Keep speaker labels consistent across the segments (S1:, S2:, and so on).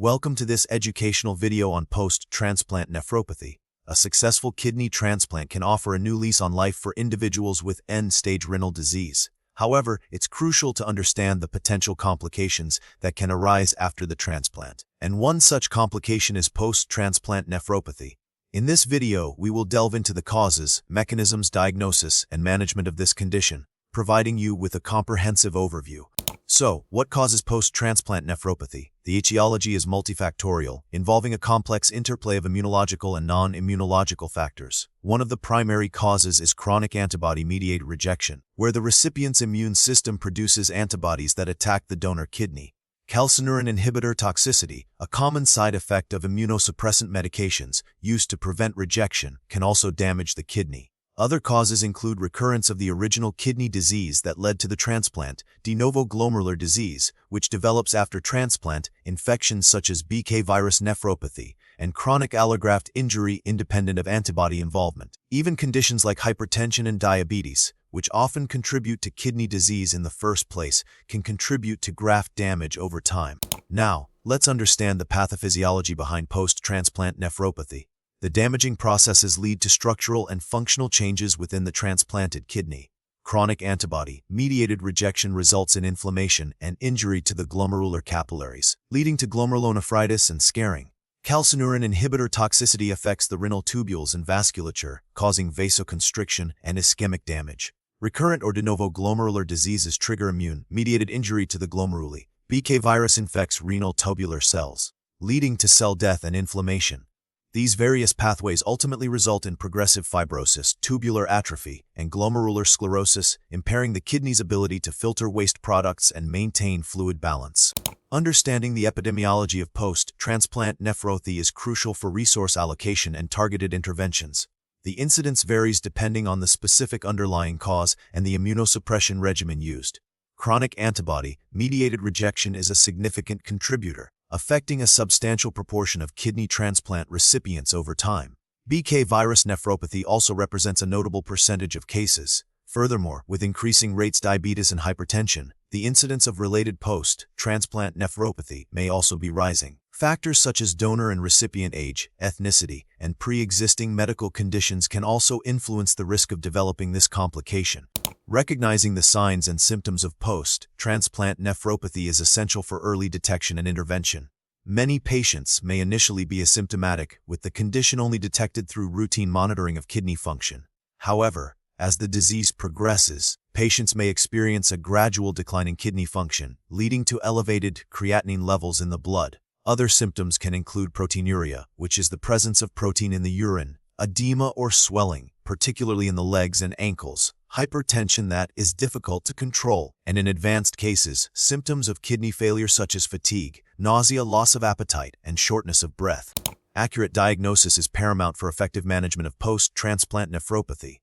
S1: Welcome to this educational video on post-transplant nephropathy. A successful kidney transplant can offer a new lease on life for individuals with end-stage renal disease. However, it's crucial to understand the potential complications that can arise after the transplant. And one such complication is post-transplant nephropathy. In this video, we will delve into the causes, mechanisms, diagnosis, and management of this condition, providing you with a comprehensive overview. So, what causes post-transplant nephropathy? The etiology is multifactorial, involving a complex interplay of immunological and non-immunological factors. One of the primary causes is chronic antibody-mediated rejection, where the recipient's immune system produces antibodies that attack the donor kidney. Calcineurin inhibitor toxicity, a common side effect of immunosuppressant medications used to prevent rejection, can also damage the kidney. Other causes include recurrence of the original kidney disease that led to the transplant, de novo glomerular disease, which develops after transplant, infections such as BK virus nephropathy, and chronic allograft injury independent of antibody involvement. Even conditions like hypertension and diabetes, which often contribute to kidney disease in the first place, can contribute to graft damage over time. Now, let's understand the pathophysiology behind post-transplant nephropathy. The damaging processes lead to structural and functional changes within the transplanted kidney. Chronic antibody-mediated rejection results in inflammation and injury to the glomerular capillaries, leading to glomerulonephritis and scarring. Calcineurin inhibitor toxicity affects the renal tubules and vasculature, causing vasoconstriction and ischemic damage. Recurrent or de novo glomerular diseases trigger immune-mediated injury to the glomeruli. BK virus infects renal tubular cells, leading to cell death and inflammation. These various pathways ultimately result in progressive fibrosis, tubular atrophy, and glomerular sclerosis, impairing the kidney's ability to filter waste products and maintain fluid balance. Understanding the epidemiology of post-transplant nephropathy is crucial for resource allocation and targeted interventions. The incidence varies depending on the specific underlying cause and the immunosuppression regimen used. Chronic antibody-mediated rejection is a significant contributor, affecting a substantial proportion of kidney transplant recipients over time. BK virus nephropathy also represents a notable percentage of cases. Furthermore, with increasing rates diabetes and hypertension, the incidence of related post-transplant nephropathy may also be rising. Factors such as donor and recipient age, ethnicity, and pre-existing medical conditions can also influence the risk of developing this complication. Recognizing the signs and symptoms of post-transplant nephropathy is essential for early detection and intervention. Many patients may initially be asymptomatic, with the condition only detected through routine monitoring of kidney function. However, as the disease progresses, patients may experience a gradual decline in kidney function, leading to elevated creatinine levels in the blood. Other symptoms can include proteinuria, which is the presence of protein in the urine, edema or swelling, particularly in the legs and ankles, hypertension that is difficult to control, and in advanced cases, symptoms of kidney failure such as fatigue, nausea, loss of appetite, and shortness of breath. Accurate diagnosis is paramount for effective management of post-transplant nephropathy.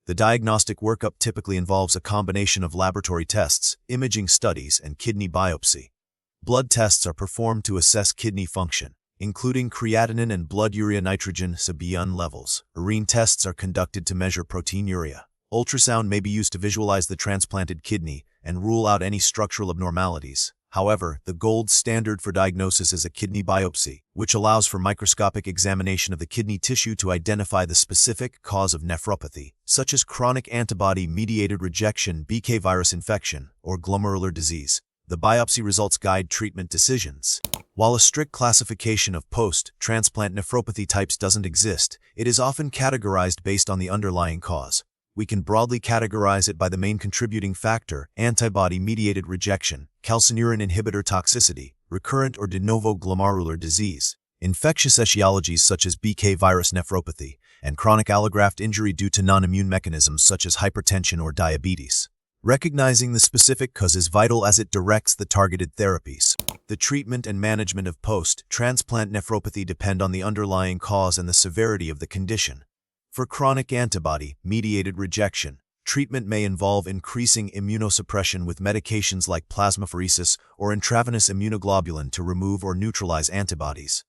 S1: The diagnostic workup typically involves a combination of laboratory tests, imaging studies, and kidney biopsy. Blood tests are performed to assess kidney function, including creatinine and blood urea nitrogen (CBN) levels. Urine tests are conducted to measure proteinuria. Ultrasound may be used to visualize the transplanted kidney and rule out any structural abnormalities. However, the gold standard for diagnosis is a kidney biopsy, which allows for microscopic examination of the kidney tissue to identify the specific cause of nephropathy, such as chronic antibody-mediated rejection, BK virus infection, or glomerular disease. The biopsy results guide treatment decisions. While a strict classification of post-transplant nephropathy types doesn't exist, it is often categorized based on the underlying cause. We can broadly categorize it by the main contributing factor: antibody-mediated rejection, calcineurin inhibitor toxicity, recurrent or de novo glomerular disease, infectious etiologies such as BK virus nephropathy, and chronic allograft injury due to non-immune mechanisms such as hypertension or diabetes. Recognizing the specific cause is vital as it directs the targeted therapies. The treatment and management of post-transplant nephropathy depend on the underlying cause and the severity of the condition. For chronic antibody-mediated rejection, treatment may involve increasing immunosuppression with medications like plasmapheresis or intravenous immunoglobulin to remove or neutralize antibodies.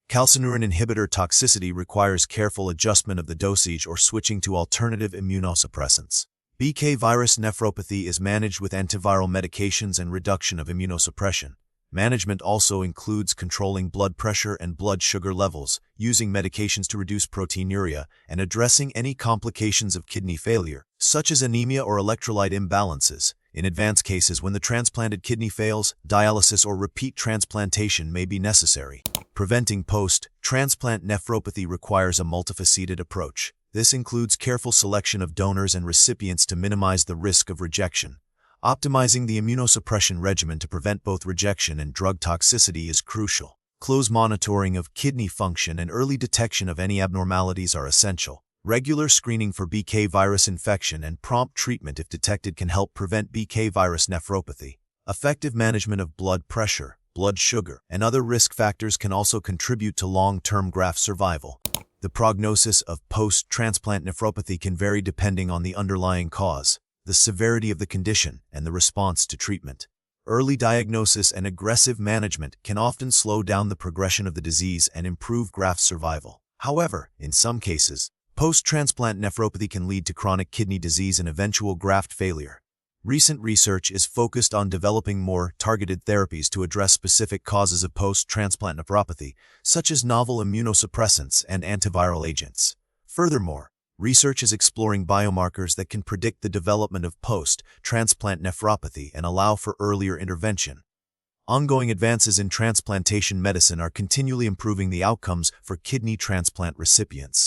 S1: Calcineurin inhibitor toxicity requires careful adjustment of the dosage or switching to alternative immunosuppressants. BK virus nephropathy is managed with antiviral medications and reduction of immunosuppression. Management also includes controlling blood pressure and blood sugar levels, using medications to reduce proteinuria, and addressing any complications of kidney failure, such as anemia or electrolyte imbalances. In advanced cases, when the transplanted kidney fails, dialysis or repeat transplantation may be necessary. Preventing post-transplant nephropathy requires a multifaceted approach. This includes careful selection of donors and recipients to minimize the risk of rejection. Optimizing the immunosuppression regimen to prevent both rejection and drug toxicity is crucial. Close monitoring of kidney function and early detection of any abnormalities are essential. Regular screening for BK virus infection and prompt treatment if detected can help prevent BK virus nephropathy. Effective management of blood pressure, blood sugar, and other risk factors can also contribute to long-term graft survival. The prognosis of post-transplant nephropathy can vary depending on the underlying cause, the severity of the condition, and the response to treatment. Early diagnosis and aggressive management can often slow down the progression of the disease and improve graft survival. However, in some cases, post-transplant nephropathy can lead to chronic kidney disease and eventual graft failure. Recent research is focused on developing more targeted therapies to address specific causes of post-transplant nephropathy, such as novel immunosuppressants and antiviral agents. Furthermore, research is exploring biomarkers that can predict the development of post-transplant nephropathy and allow for earlier intervention. Ongoing advances in transplantation medicine are continually improving the outcomes for kidney transplant recipients.